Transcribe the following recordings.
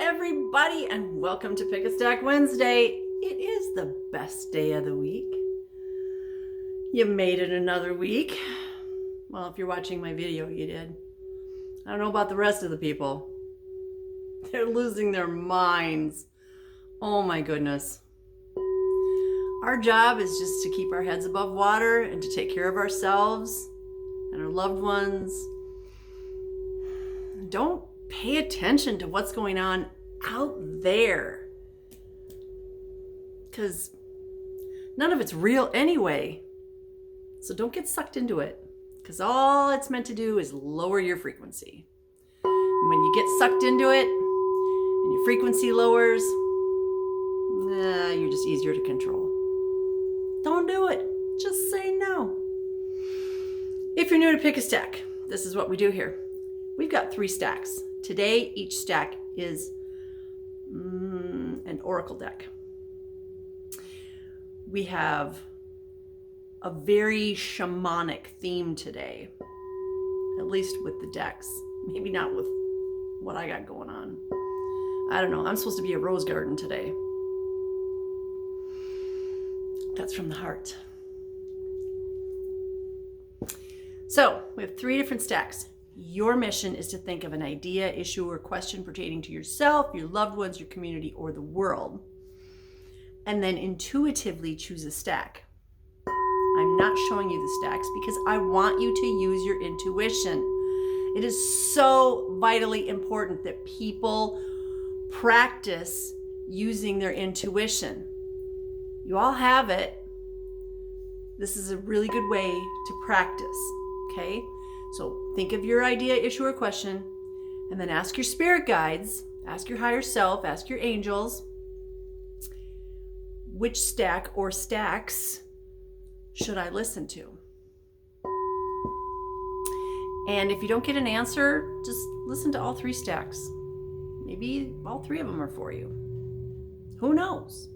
everybody, and welcome to Pick a Stack Wednesday. It is the best day of the week. You made it another week. Well, if you're watching my video, you did. I don't know about the rest of the people. They're losing their minds. Oh my goodness. Our job is just to keep our heads above water and to take care of ourselves and our loved ones. Don't pay attention to what's going on out there, because none of it's real anyway. So don't get sucked into it, because all it's meant to do is lower your frequency. And when you get sucked into it and your frequency lowers, you're just easier to control. Don't do it. Just say no. If you're new to Pick a Stack, this is what we do here. We've got 3 stacks. Today, each stack is an oracle deck. We have a very shamanic theme today, at least with the decks. Maybe not with what I got going on. I don't know. I'm supposed to be a rose garden today. That's from the heart. So we have 3 different stacks. Your mission is to think of an idea, issue, or question pertaining to yourself, your loved ones, your community, or the world, and then intuitively choose a stack. I'm not showing you the stacks because I want you to use your intuition. It is so vitally important that people practice using their intuition. You all have it. This is a really good way to practice, okay? So think of your idea, issue, or question, and then ask your spirit guides, ask your higher self, ask your angels, which stack or stacks should I listen to? And if you don't get an answer, just listen to all 3 stacks. Maybe all 3 of them are for you. Who knows?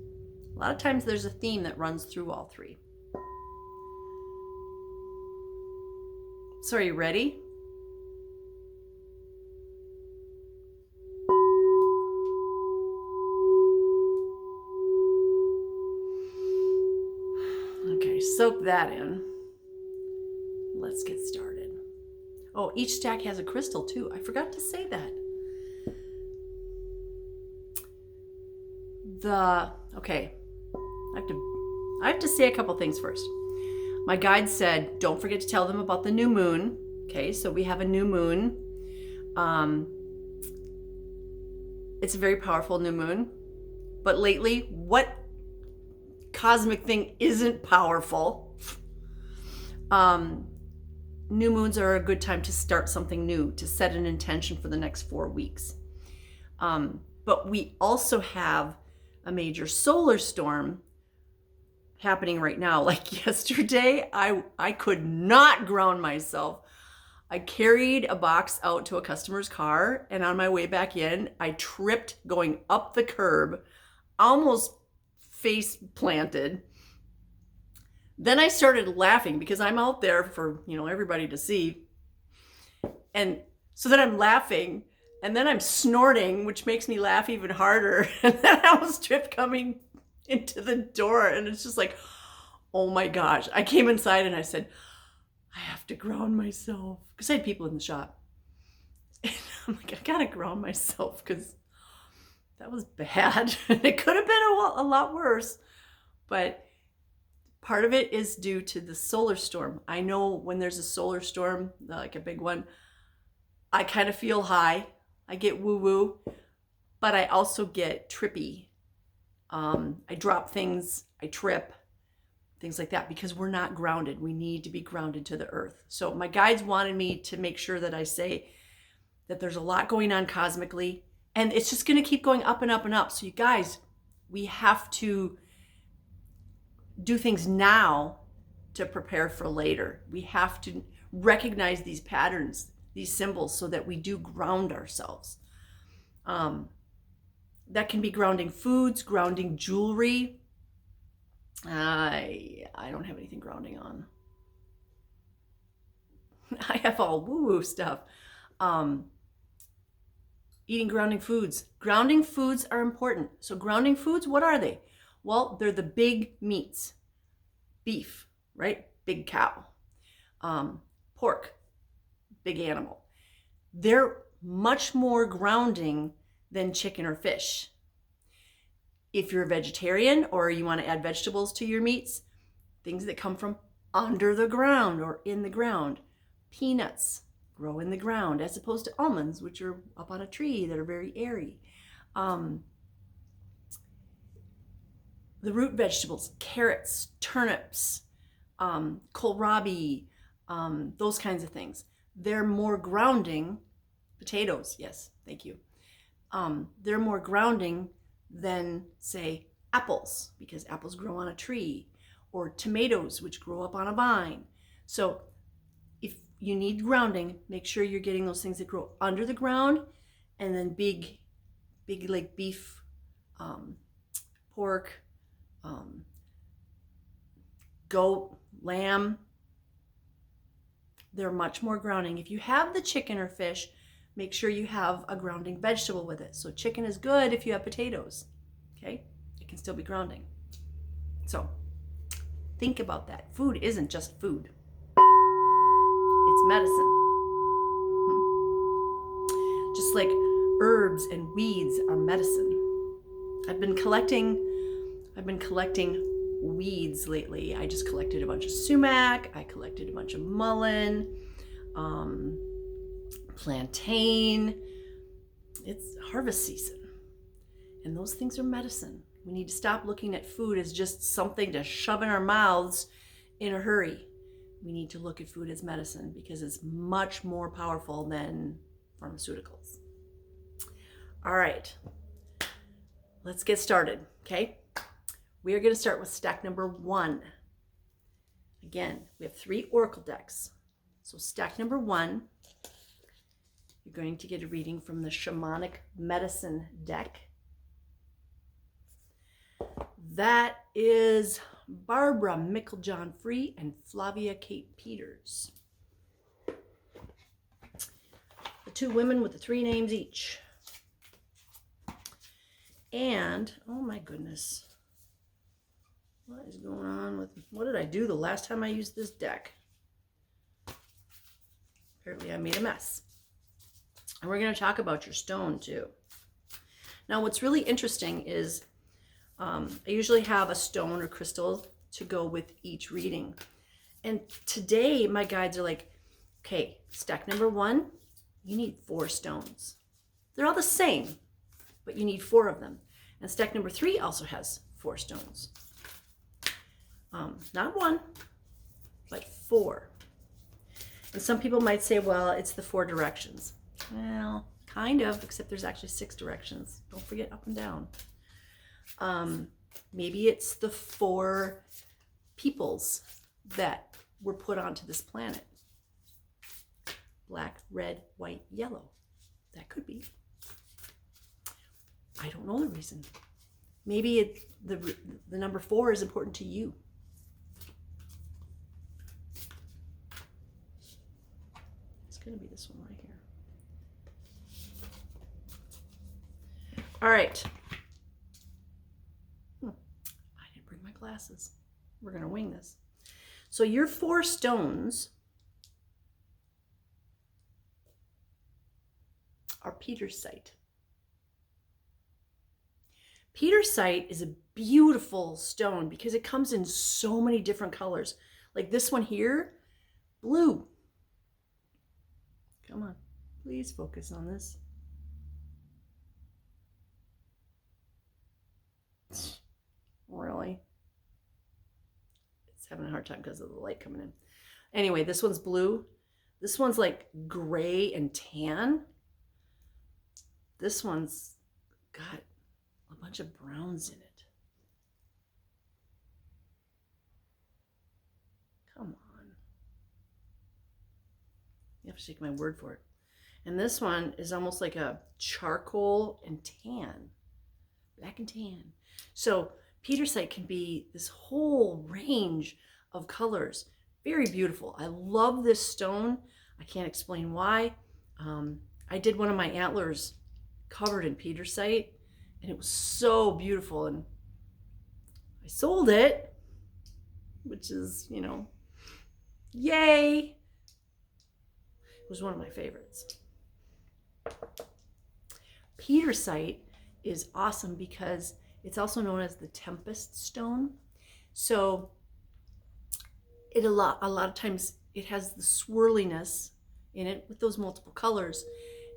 A lot of times there's a theme that runs through all 3. So are you ready? Okay, soak that in. Let's get started. Oh, each stack has a crystal too. I forgot to say that. Okay, I have to say a couple things first. My guide said, don't forget to tell them about the new moon. Okay, so we have a new moon. It's a very powerful new moon. But lately, what cosmic thing isn't powerful? New moons are a good time to start something new, to set an intention for the next 4 weeks. But we also have a major solar storm happening right now. Like yesterday, I could not ground myself. I carried a box out to a customer's car, and on my way back in, I tripped going up the curb, almost face planted. Then I started laughing because I'm out there for, everybody to see. And so then I'm laughing, and then I'm snorting, which makes me laugh even harder. And then I almost tripped coming into the door, and it's just like, oh my gosh. I came inside and I said, I have to ground myself, because I had people in the shop. And I'm like, I gotta ground myself because that was bad. It could have been a lot worse, but part of it is due to the solar storm. I know when there's a solar storm, like a big one, I kind of feel high. I get woo-woo, but I also get trippy. I drop things, I trip, things like that, because we're not grounded. We need to be grounded to the earth. So my guides wanted me to make sure that I say that there's a lot going on cosmically, and it's just going to keep going up and up and up. So you guys, we have to do things now to prepare for later. We have to recognize these patterns, these symbols, so that we do ground ourselves. That can be grounding foods, grounding jewelry. I don't have anything grounding on. I have all woo-woo stuff. Eating grounding foods. Grounding foods are important. So grounding foods, what are they? Well, they're the big meats. Beef, right? Big cow. Pork, big animal. They're much more grounding than chicken or fish. If you're a vegetarian or you want to add vegetables to your meats, things that come from under the ground or in the ground. Peanuts grow in the ground as opposed to almonds, which are up on a tree that are very airy. The root vegetables, carrots, turnips, kohlrabi, those kinds of things. They're more grounding. Potatoes, yes, thank you. They're more grounding than, say, apples, because apples grow on a tree, or tomatoes, which grow up on a vine. So if you need grounding, make sure you're getting those things that grow under the ground, and then big like beef, pork, goat, lamb. They're much more grounding. If you have the chicken or fish, make sure you have a grounding vegetable with it. So chicken is good if you have potatoes, okay? It can still be grounding. So think about that. Food isn't just food. It's medicine. Just like herbs and weeds are medicine. I've been collecting weeds lately. I just collected a bunch of sumac. I collected a bunch of mullein, plantain. It's harvest season, and those things are medicine. We need to stop looking at food as just something to shove in our mouths in a hurry. We need to look at food as medicine because it's much more powerful than pharmaceuticals. All right, let's get started, okay? We are going to start with stack number 1. Again, we have 3 oracle decks. So stack number 1, you're going to get a reading from the Shamanic Medicine deck. That is Barbara Micklejohn Free and Flavia Kate Peters. The 2 women with the 3 names each. And, oh my goodness. What is going on with, what did I do the last time I used this deck? Apparently I made a mess. And we're going to talk about your stone too. Now what's really interesting is I usually have a stone or crystal to go with each reading. And today my guides are like, okay, stack number 1, you need 4 stones. They're all the same, but you need 4 of them. And stack number 3 also has 4 stones. Not 1, but 4. And some people might say, well, it's the 4 directions. Well, kind of, except there's actually 6 directions. Don't forget up and down. Maybe it's the 4 peoples that were put onto this planet. Black, red, white, yellow. That could be. I don't know the reason. Maybe the number 4 is important to you. It's going to be this one right here. All right. I didn't bring my glasses. We're going to wing this. So your 4 stones are Petersite. Petersite is a beautiful stone because it comes in so many different colors. Like this one here, blue. Come on, please focus on this. Really? It's having a hard time because of the light coming in. Anyway, this one's blue. This one's like gray and tan. This one's got a bunch of browns in it. Come on. You have to take my word for it. And this one is almost like a charcoal and tan. Black and tan. So Petersite can be this whole range of colors. Very beautiful. I love this stone. I can't explain why. I did one of my antlers covered in petersite, and it was so beautiful. And I sold it, which is, yay. It was one of my favorites. Petersite is awesome because it's also known as the tempest stone. So a lot of times it has the swirliness in it with those multiple colors,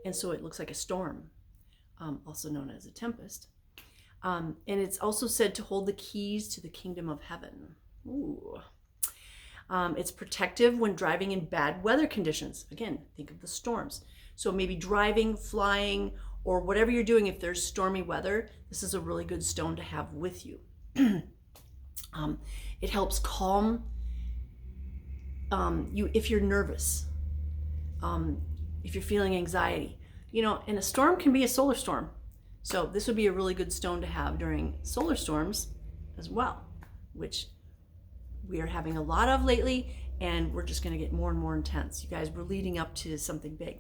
and so it looks like a storm, also known as a tempest. And it's also said to hold the keys to the kingdom of heaven. Ooh. It's protective when driving in bad weather conditions. Again, think of the storms. So maybe driving, flying, or whatever you're doing, if there's stormy weather, this is a really good stone to have with you. It helps calm you if you're nervous, if you're feeling anxiety. And a storm can be a solar storm. So this would be a really good stone to have during solar storms as well, which we are having a lot of lately, and we're just going to get more and more intense. You guys, we're leading up to something big.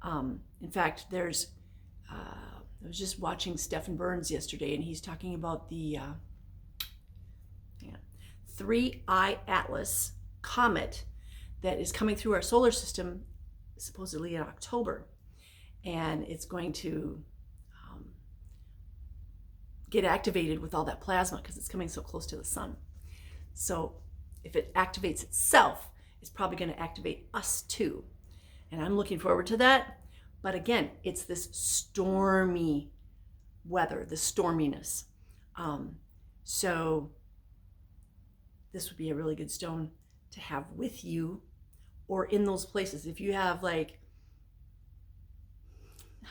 In fact, I was just watching Stephen Burns yesterday, and he's talking about the 3I Atlas comet that is coming through our solar system supposedly in October, and it's going to get activated with all that plasma because it's coming so close to the sun. So if it activates itself, it's probably going to activate us too. And I'm looking forward to that. But again, it's this stormy weather, the storminess. So this would be a really good stone to have with you or in those places. If you have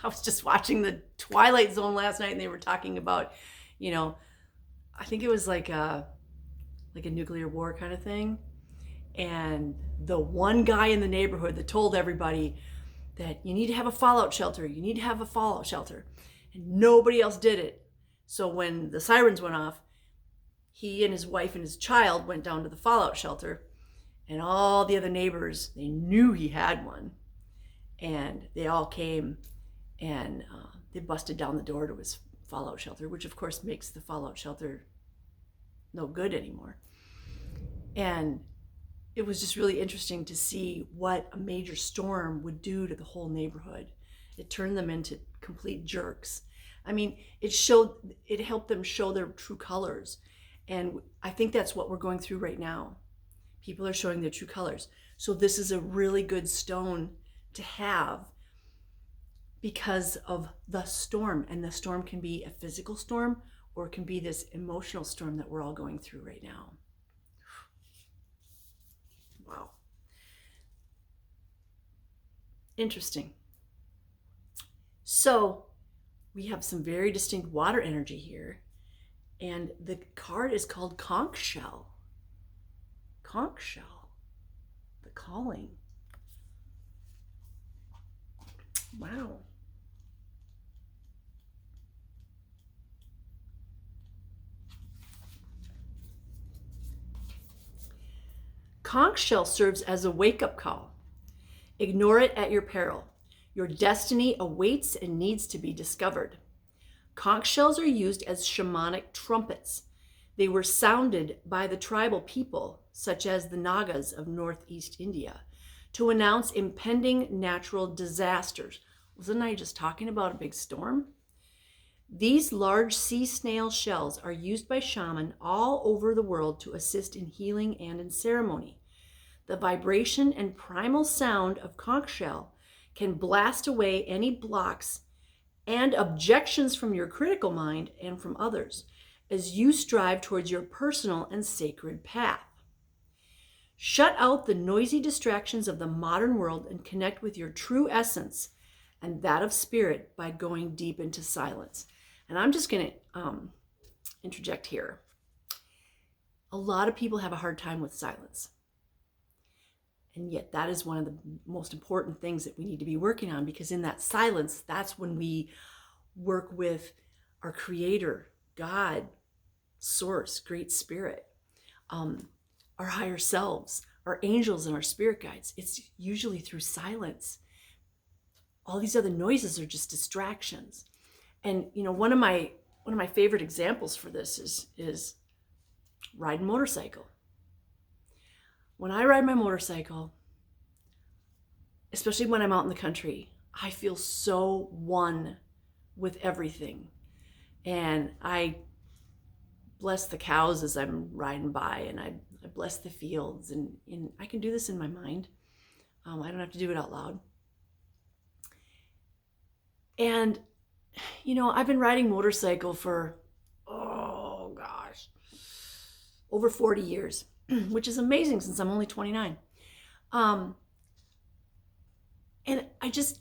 I was just watching the Twilight Zone last night, and they were talking about, I think it was like a nuclear war kind of thing. And the one guy in the neighborhood that told everybody that you need to have a fallout shelter, and nobody else did it. So when the sirens went off, he and his wife and his child went down to the fallout shelter, and all the other neighbors, they knew he had one, and they all came, and they busted down the door to his fallout shelter, which of course makes the fallout shelter no good anymore. And it was just really interesting to see what a major storm would do to the whole neighborhood. It turned them into complete jerks. I mean, it helped them show their true colors. And I think that's what we're going through right now. People are showing their true colors. So this is a really good stone to have because of the storm. And the storm can be a physical storm, or it can be this emotional storm that we're all going through right now. Wow. Interesting. So we have some very distinct water energy here. And the card is called Conch Shell. Conch Shell. The calling. Wow. Conch shell serves as a wake-up call. Ignore it at your peril. Your destiny awaits and needs to be discovered. Conch shells are used as shamanic trumpets. They were sounded by the tribal people, such as the Nagas of northeast India, to announce impending natural disasters. Wasn't I just talking about a big storm? These large sea snail shells are used by shamans all over the world to assist in healing and in ceremony. The vibration and primal sound of conch shell can blast away any blocks and objections from your critical mind and from others as you strive towards your personal and sacred path. Shut out the noisy distractions of the modern world and connect with your true essence and that of spirit by going deep into silence. And I'm just going to interject here. A lot of people have a hard time with silence. And yet that is one of the most important things that we need to be working on, because in that silence, that's when we work with our Creator, God, Source, Great Spirit, our higher selves, our angels and our spirit guides. It's usually through silence. all these other noises are just distractions. And one of my favorite examples for this is riding motorcycle. When I ride my motorcycle, especially when I'm out in the country, I feel so one with everything. And I bless the cows as I'm riding by, and I bless the fields, and I can do this in my mind. I don't have to do it out loud. And, I've been riding motorcycle for, over 40 years, which is amazing since I'm only 29. And I guess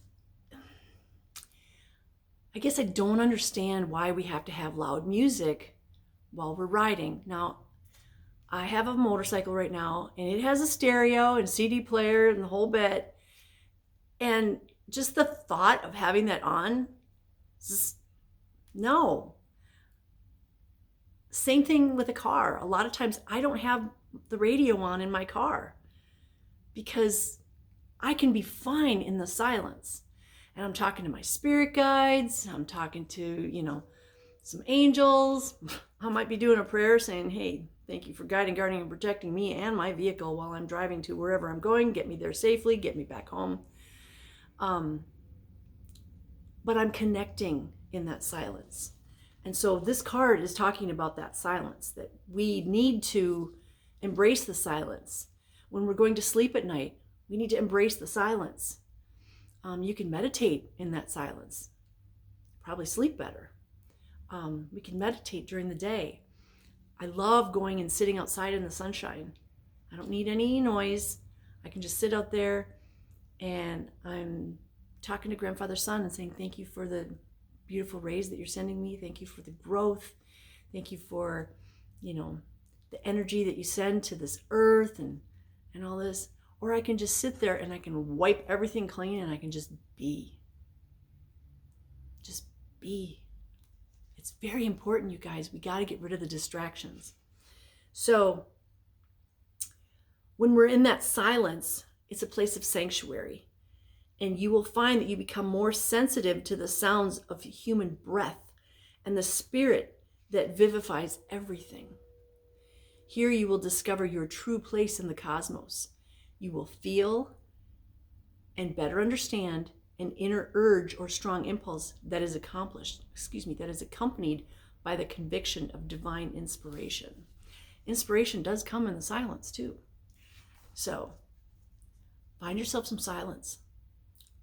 I don't understand why we have to have loud music while we're riding. Now, I have a motorcycle right now, and it has a stereo and CD player and the whole bit. And just the thought of having that on, no. Same thing with a car. A lot of times I don't have the radio on in my car because I can be fine in the silence. And I'm talking to my spirit guides. I'm talking to, some angels. I might be doing a prayer saying, hey, thank you for guiding, guarding, and protecting me and my vehicle while I'm driving to wherever I'm going. Get me there safely. Get me back home. But I'm connecting in that silence. And so this card is talking about that silence, that we need to embrace the silence. When we're going to sleep at night, we need to embrace the silence. You can meditate in that silence, probably sleep better. We can meditate during the day. I love going and sitting outside in the sunshine. I don't need any noise. I can just sit out there, and I'm talking to Grandfather Sun and saying, thank you for the beautiful rays that you're sending me. Thank you for the growth. Thank you for, the energy that you send to this earth and all this. Or I can just sit there and I can wipe everything clean and I can just be. Just be. It's very important, you guys. We got to get rid of the distractions. So when we're in that silence, it's a place of sanctuary. And you will find that you become more sensitive to the sounds of human breath and the spirit that vivifies everything. Here you will discover your true place in the cosmos. You will feel and better understand an inner urge or strong impulse that is accompanied by the conviction of divine inspiration. Inspiration does come in the silence too. So find yourself some silence.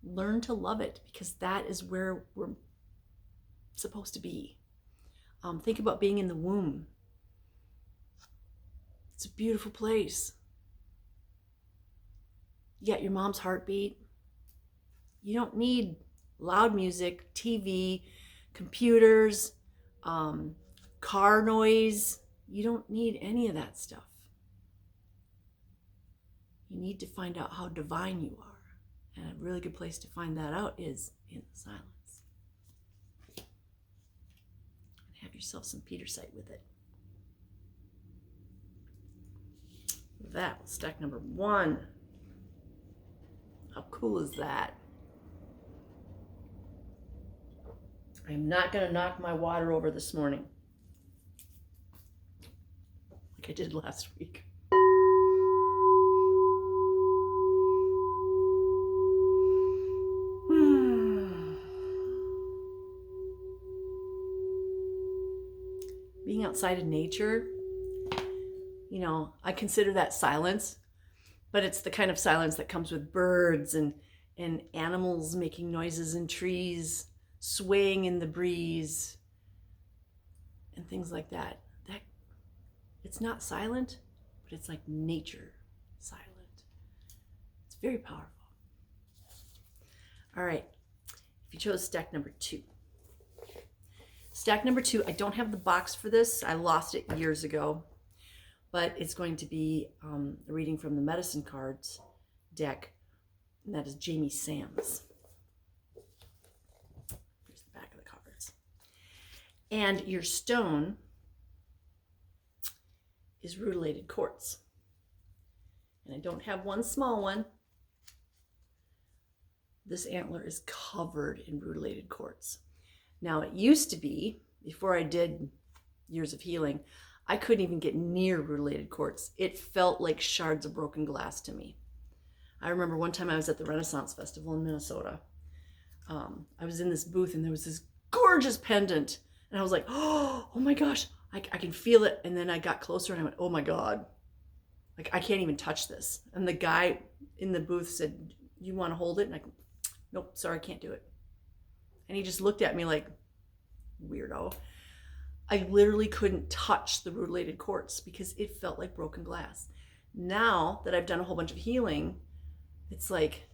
Learn to love it, because that is where we're supposed to be. Think about being in the womb. It's a beautiful place. You got your mom's heartbeat. You don't need loud music, TV, computers, car noise. You don't need any of that stuff. You need to find out how divine you are. And a really good place to find that out is in the silence. And have yourself some Petersite with it. That was stack number 1. How cool is that? I'm not going to knock my water over this morning like I did last week. Being outside in nature, I consider that silence, but it's the kind of silence that comes with birds and animals making noises in trees, swaying in the breeze, and things like that. It's not silent, but it's like nature silent. It's very powerful. All right, if you chose stack number 2. Stack number 2, I don't have the box for this. I lost it years ago, but it's going to be a reading from the Medicine Cards deck, and that is Jamie Sams. Here's the back of the cards. And your stone is rutilated quartz. And I don't have one small one, this antler is covered in rutilated quartz. Now, it used to be, before I did years of healing, I couldn't even get near rutilated quartz. It felt like shards of broken glass to me. I remember one time I was at the Renaissance Festival in Minnesota. I was in this booth and there was this gorgeous pendant. And I was like, oh my gosh, I can feel it. And then I got closer and I went, oh my God, like I can't even touch this. And the guy in the booth said, you want to hold it? And I go, nope, sorry, I can't do it. And he just looked at me like, weirdo. I literally couldn't touch the rutilated quartz because it felt like broken glass. Now that I've done a whole bunch of healing, it's like,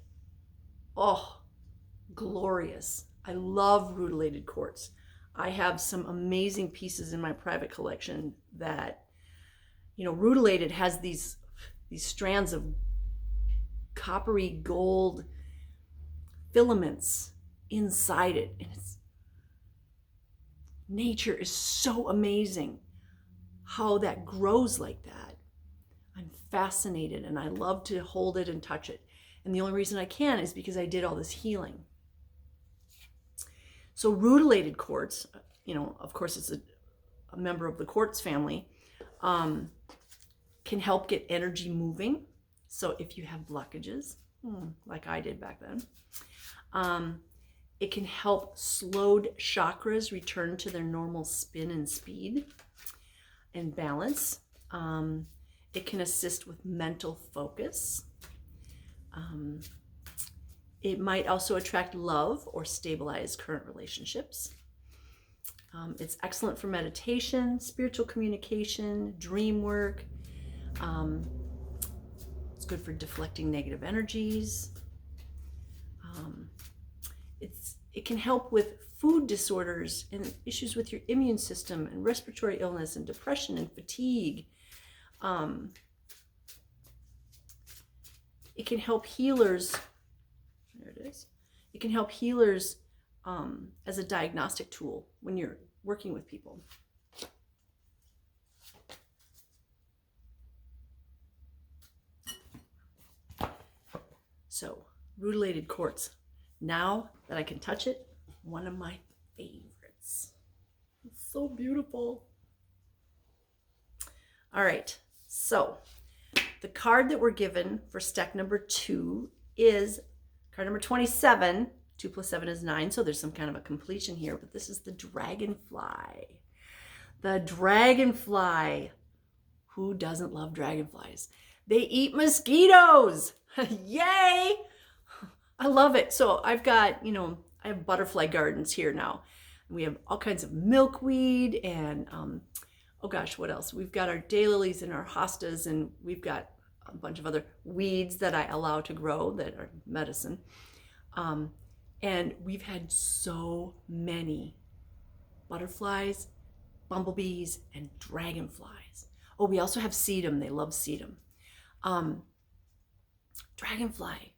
oh, glorious. I love rutilated quartz. I have some amazing pieces in my private collection that, rutilated has these strands of coppery gold filaments inside it. And nature is so amazing how that grows like that. I'm fascinated and I love to hold it and touch it. And the only reason I can is because I did all this healing. So rutilated quartz, of course it's a member of the quartz family, can help get energy moving. So if you have blockages, like I did back then, it can help slowed chakras return to their normal spin and speed and balance. It can assist with mental focus. It might also attract love or stabilize current relationships. It's excellent for meditation, spiritual communication, dream work. It's good for deflecting negative energies. It can help with food disorders and issues with your immune system and respiratory illness and depression and fatigue. It can help healers. There it is. It can help healers as a diagnostic tool when you're working with people. So, rutilated quartz. Now that I can touch it, one of my favorites. It's so beautiful. All right, so the card that we're given for stack number 2 is card number 27. 2 plus 7 is 9, so there's some kind of a completion here, but this is the dragonfly. The dragonfly. Who doesn't love dragonflies? They eat mosquitoes. Yay! I love it. So I've got, I have butterfly gardens here now. We have all kinds of milkweed and, oh gosh, what else? We've got our daylilies and our hostas, and we've got a bunch of other weeds that I allow to grow that are medicine. And we've had so many butterflies, bumblebees, and dragonflies. Oh, we also have sedum. They love sedum. Dragonfly,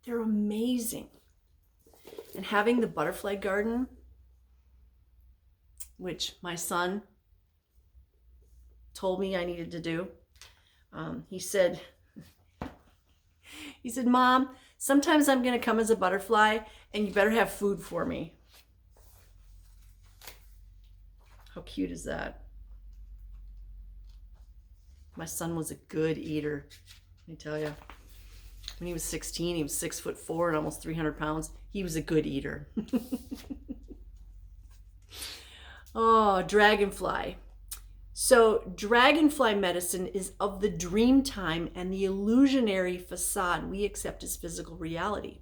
they're amazing. And having the butterfly garden, which my son told me I needed to do, he said, Mom, sometimes I'm going to come as a butterfly and you better have food for me. How cute is that? My son was a good eater, let me tell you. When he was 16, he was 6'4" and almost 300 pounds. He was a good eater. Oh, dragonfly. So dragonfly medicine is of the dream time and the illusionary facade we accept as physical reality.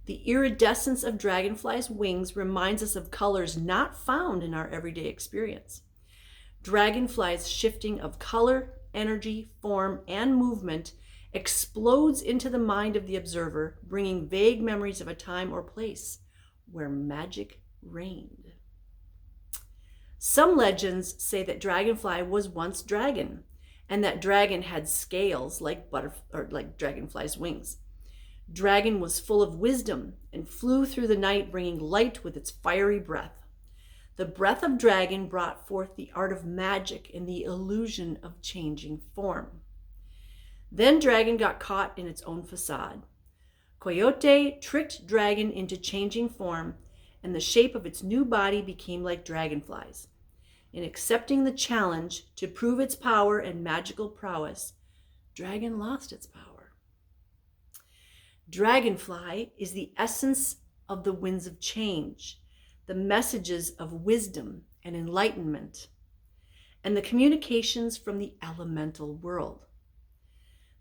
The iridescence of dragonflies' wings reminds us of colors not found in our everyday experience. Dragonflies' shifting of color, energy, form, and movement explodes into the mind of the observer, bringing vague memories of a time or place where magic reigned. Some legends say that dragonfly was once dragon, and that dragon had scales like dragonfly's wings. Dragon was full of wisdom and flew through the night, bringing light with its fiery breath. The breath of dragon brought forth the art of magic and the illusion of changing form. Then dragon got caught in its own facade. Coyote tricked Dragon into changing form, and the shape of its new body became like dragonflies. In accepting the challenge to prove its power and magical prowess, Dragon lost its power. Dragonfly is the essence of the winds of change, the messages of wisdom and enlightenment, and the communications from the elemental world.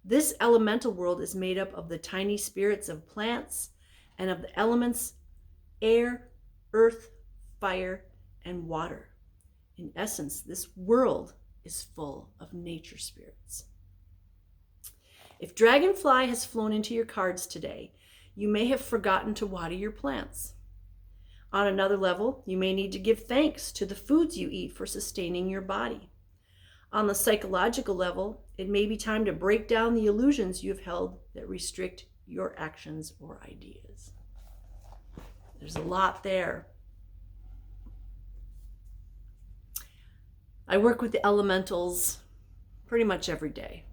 This elemental world is made up of the tiny spirits of plants and of the elements air, earth, fire, and water. In essence, this world is full of nature spirits. If Dragonfly has flown into your cards today, you may have forgotten to water your plants. On another level, you may need to give thanks to the foods you eat for sustaining your body. On the psychological level, it may be time to break down the illusions you have held that restrict your actions or ideas. There's a lot there. I work with the elementals pretty much every day.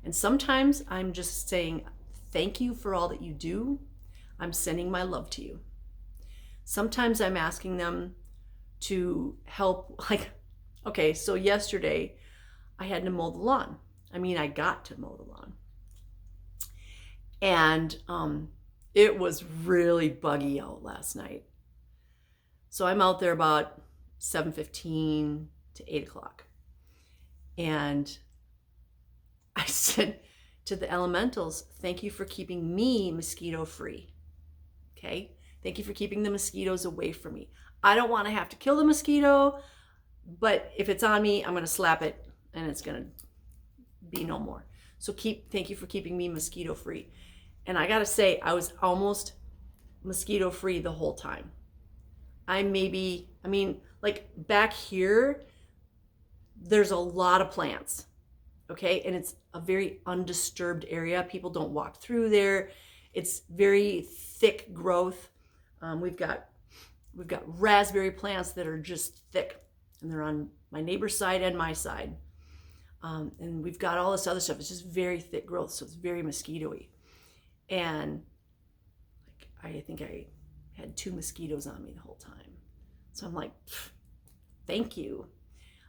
And sometimes I'm just saying, thank you for all that you do. I'm sending my love to you. Sometimes I'm asking them to help, okay, so yesterday I had to mow the lawn. I got to mow the lawn. And it was really buggy out last night. So I'm out there about 7:15 to 8 o'clock. And I said to the elementals, thank you for keeping me mosquito free. Okay? Thank you for keeping the mosquitoes away from me. I don't want to have to kill the mosquito, but if it's on me, I'm going to slap it and it's going to be no more. So thank you for keeping me mosquito free. And I got to say, I was almost mosquito free the whole time. Back here, there's a lot of plants. Okay, and it's a very undisturbed area. People don't walk through there. It's very thick growth. We've got raspberry plants that are just thick, and they're on my neighbor's side and my side. And we've got all this other stuff. It's just very thick growth, so it's very mosquito-y. And I think I had 2 mosquitoes on me the whole time. So I'm like, thank you.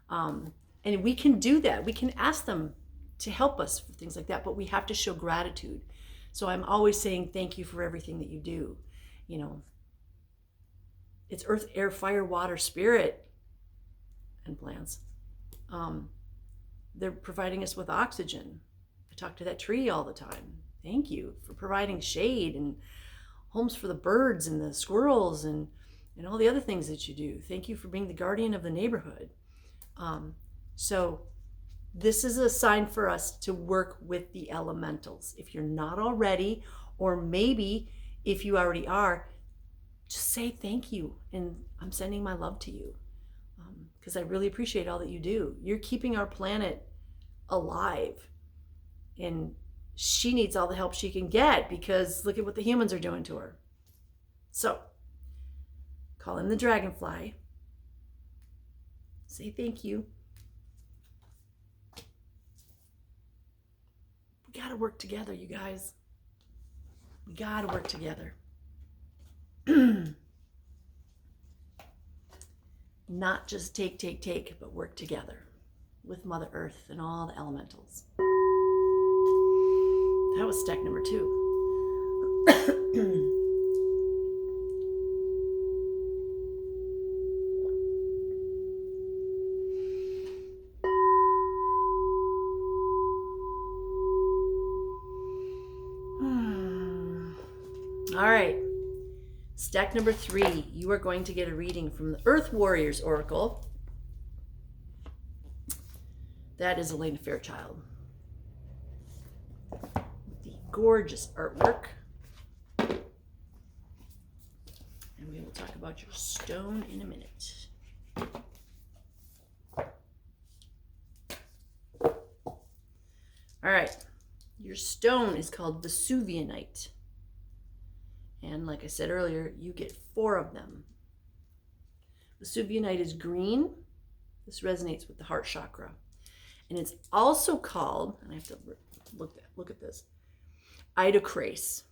And we can do that. We can ask them to help us for things like that, but we have to show gratitude. So I'm always saying thank you for everything that you do. It's earth, air, fire, water, spirit, and plants. They're providing us with oxygen. I talk to that tree all the time. Thank you for providing shade and homes for the birds and the squirrels and all the other things that you do. Thank you for being the guardian of the neighborhood. So this is a sign for us to work with the elementals. If you're not already, or maybe if you already are, just say thank you. And I'm sending my love to you because I really appreciate all that you do. You're keeping our planet alive. And she needs all the help she can get because look at what the humans are doing to her. So call in the dragonfly. Say thank you. We got to work together, you guys. We got to work together. Not just take, but work together with Mother Earth and all the elementals. That was stack number 2. All right, stack number 3, you are going to get a reading from the Earth Warriors Oracle. That is Elena Fairchild. The gorgeous artwork. And we will talk about your stone in a minute. All right, your stone is called Vesuvianite. And like I said earlier, you get 4 of them. Vesuvianite is green. This resonates with the heart chakra. And it's also called, and I have to look at this, Idocrase.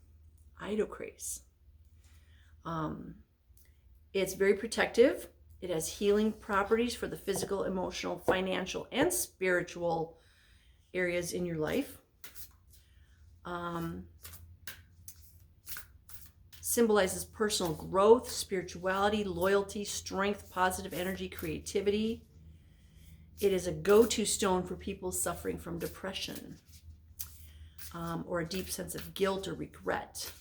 idocrase. It's very protective. It has healing properties for the physical, emotional, financial, and spiritual areas in your life. Symbolizes personal growth, spirituality, loyalty, strength, positive energy, creativity. It is a go-to stone for people suffering from depression or a deep sense of guilt or regret,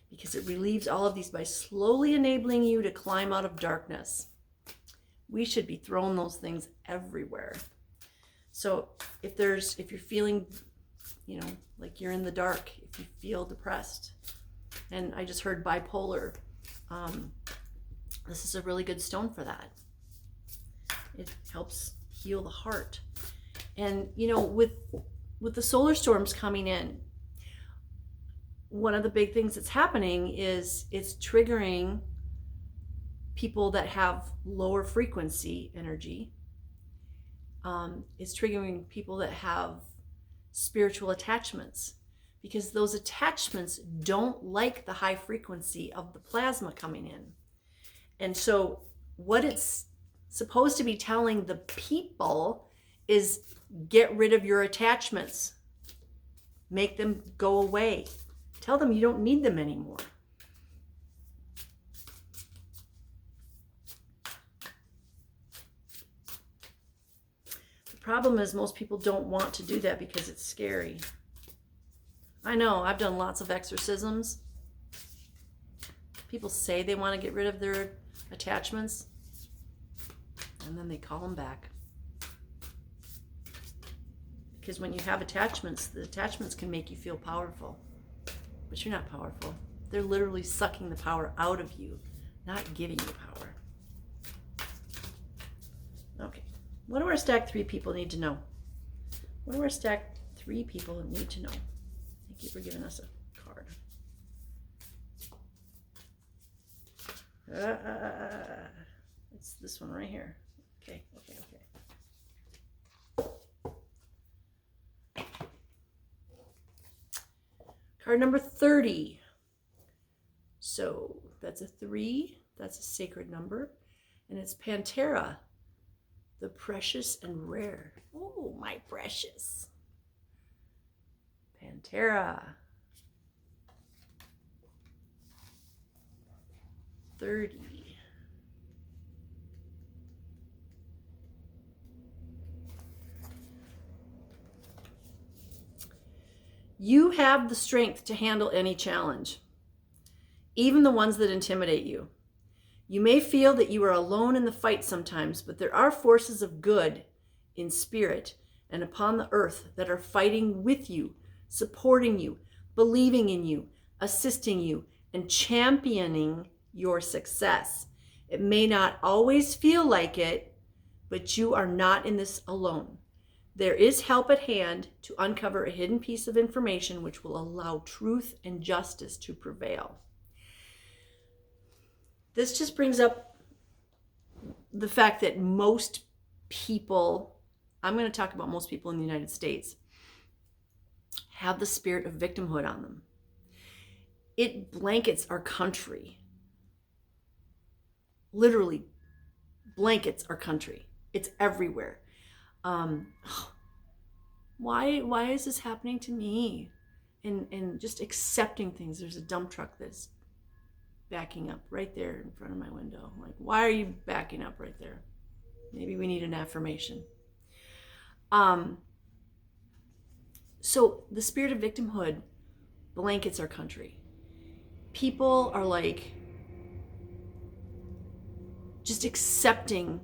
because it relieves all of these by slowly enabling you to climb out of darkness. We should be throwing those things everywhere. So if you're feeling, like you're in the dark, if you feel depressed, and I just heard bipolar, this is a really good stone for that. It helps heal the heart. And, with the solar storms coming in, one of the big things that's happening is it's triggering people that have lower frequency energy. It's triggering people that have spiritual attachments, because those attachments don't like the high frequency of the plasma coming in. And so what it's supposed to be telling the people is, get rid of your attachments. Make them go away. Tell them you don't need them anymore. The problem is most people don't want to do that because it's scary. I know, I've done lots of exorcisms. People say they want to get rid of their attachments, and then they call them back. Because when you have attachments, the attachments can make you feel powerful, but you're not powerful. They're literally sucking the power out of you, not giving you power. Okay, what do our stack 3 people need to know? What do our stack 3 people need to know? Thank you for giving us a card. It's this one right here. Okay. Card number 30. So that's a 3. That's a sacred number. And it's Pantera, the precious and rare. Oh, my precious. Pantera. 30. You have the strength to handle any challenge, even the ones that intimidate you. You may feel that you are alone in the fight sometimes, but there are forces of good in spirit and upon the earth that are fighting with you, supporting you, believing in you, assisting you, and championing your success. It may not always feel like it, but you are not in this alone. There is help at hand to uncover a hidden piece of information which will allow truth and justice to prevail. This just brings up the fact that most people, I'm going to talk about most people in the United States, have the spirit of victimhood on them. It blankets our country. Literally blankets our country. It's everywhere. Why is this happening to me? And just accepting things. There's a dump truck that's backing up right there in front of my window. I'm like, why are you backing up right there? Maybe we need an affirmation. So the spirit of victimhood blankets our country. People are like just accepting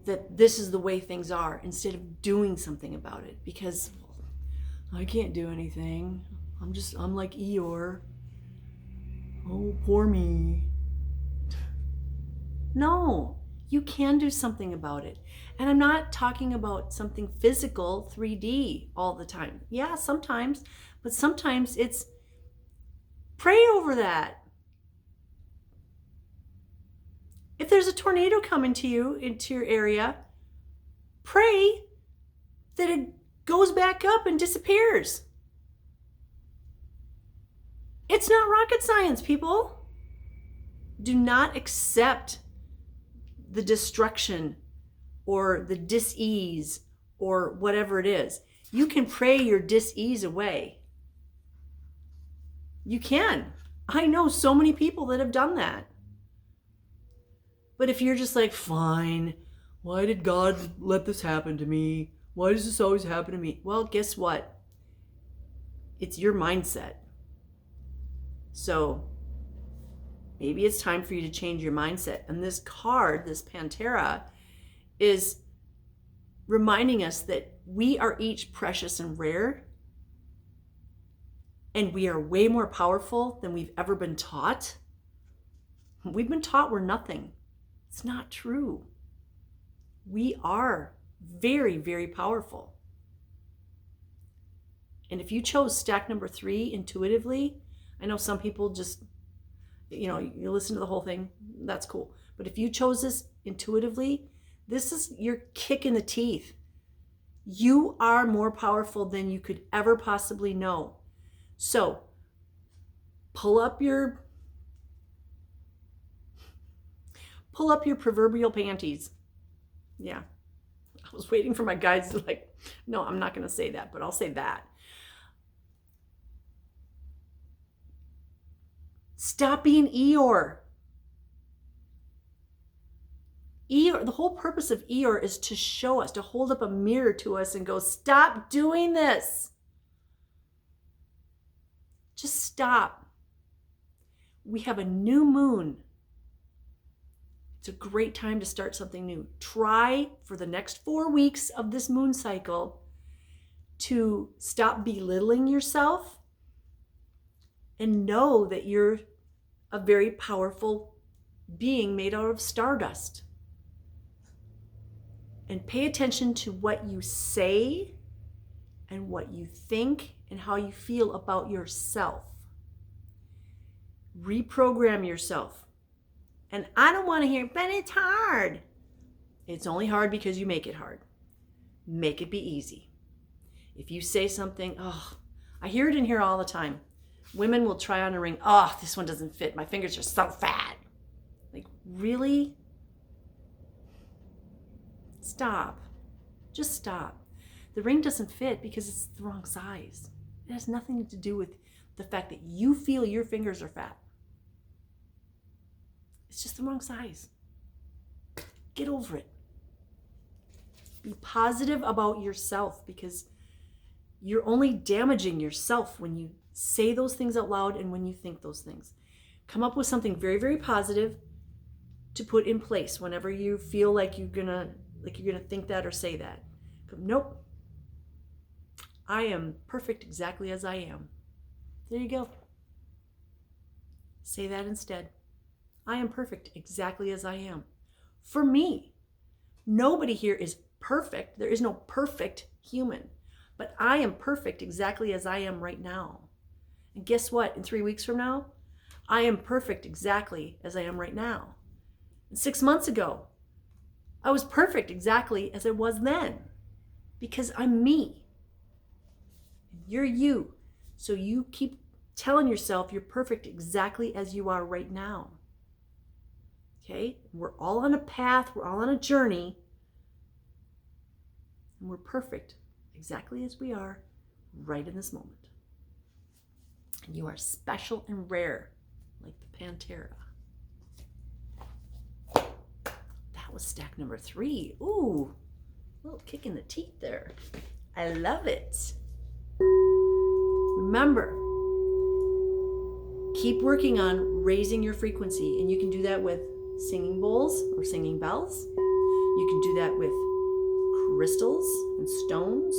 that this is the way things are instead of doing something about it, because I can't do anything. I'm like Eeyore. Oh, poor me. No, you can do something about it. And I'm not talking about something physical, 3D all the time. Yeah, sometimes, but sometimes it's pray over that. If there's a tornado coming to you, into your area, pray that it goes back up and disappears. It's not rocket science, people. Do not accept the destruction or the dis-ease or whatever it is. You can pray your dis-ease away. You can. I know so many people that have done that. But if you're just like, fine, why did God let this happen to me? Why does this always happen to me? Well, guess what? It's your mindset. So maybe it's time for you to change your mindset. And this card, this Pantera, is reminding us that we are each precious and rare. And we are way more powerful than we've ever been taught. We've been taught we're nothing. It's not true. We are very, very powerful. And if you chose stack number 3 intuitively, I know some people just, you listen to the whole thing, that's cool. But if you chose this intuitively, this is your kick in the teeth. You are more powerful than you could ever possibly know. So pull up your proverbial panties. Yeah. I was waiting for my guides to no, I'm not going to say that, but I'll say that. Stop being Eeyore. Eeyore, the whole purpose of Eeyore is to show us, to hold up a mirror to us and go, stop doing this. Just stop. We have a new moon. It's a great time to start something new. Try for the next 4 weeks of this moon cycle to stop belittling yourself and know that you're a very powerful being made out of stardust. And pay attention to what you say and what you think and how you feel about yourself. Reprogram yourself. And I don't want to hear, but it's hard. It's only hard because you make it hard. Make it be easy. If you say something, I hear it in here all the time. Women will try on a ring. This one doesn't fit. My fingers are so fat. Like, really? Stop. Just stop. The ring doesn't fit because it's the wrong size. It has nothing to do with the fact that you feel your fingers are fat. It's just the wrong size. Get over it. Be positive about yourself because you're only damaging yourself when you say those things out loud and when you think those things. Come up with something very, very positive to put in place whenever you feel like you're gonna think that or say that. Nope. I am perfect exactly as I am. There you go. Say that instead. I am perfect exactly as I am. For me, nobody here is perfect. There is no perfect human. But I am perfect exactly as I am right now. And guess what? In 3 weeks from now, I am perfect exactly as I am right now. And 6 months ago, I was perfect exactly as I was then. Because I'm me. You're you. So you keep telling yourself you're perfect exactly as you are right now. Okay? We're all on a path. We're all on a journey. And we're perfect exactly as we are right in this moment. And you are special and rare like the Pantera. That was stack number 3. Ooh, a little kick in the teeth there. I love it. Remember, keep working on raising your frequency, and you can do that with singing bowls or singing bells. You can do that with crystals and stones.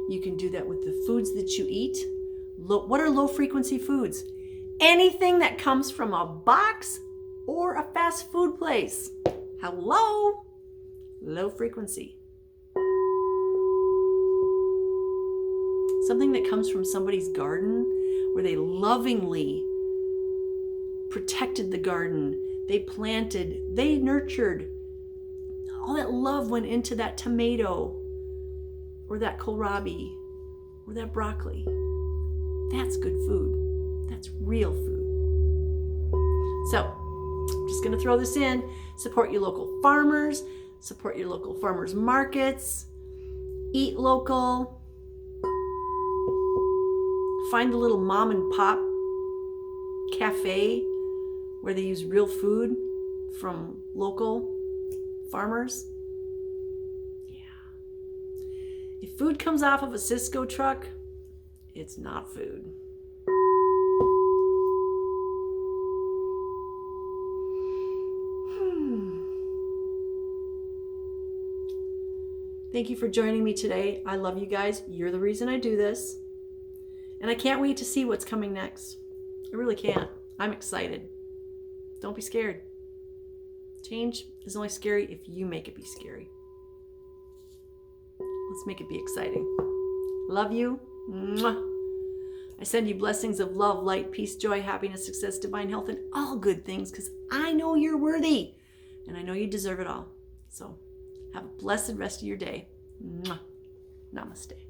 You can do that with the foods that you eat. What are low frequency foods? Anything that comes from a box or a fast food place. Hello? Low frequency. Something that comes from somebody's garden where they lovingly protected the garden. They planted, they nurtured. All that love went into that tomato or that kohlrabi or that broccoli. That's good food. That's real food. So, I'm just going to throw this in. Support your local farmers. Support your local farmers markets. Eat local. Find a little mom and pop cafe where they use real food from local farmers. Yeah. If food comes off of a Sysco truck, it's not food. Thank you for joining me today. I love you guys. You're the reason I do this. And I can't wait to see what's coming next. I really can't. I'm excited. Don't be scared. Change is only scary if you make it be scary. Let's make it be exciting. Love you. Mwah. I send you blessings of love, light, peace, joy, happiness, success, divine health, and all good things because I know you're worthy and I know you deserve it all. So have a blessed rest of your day. Mwah. Namaste.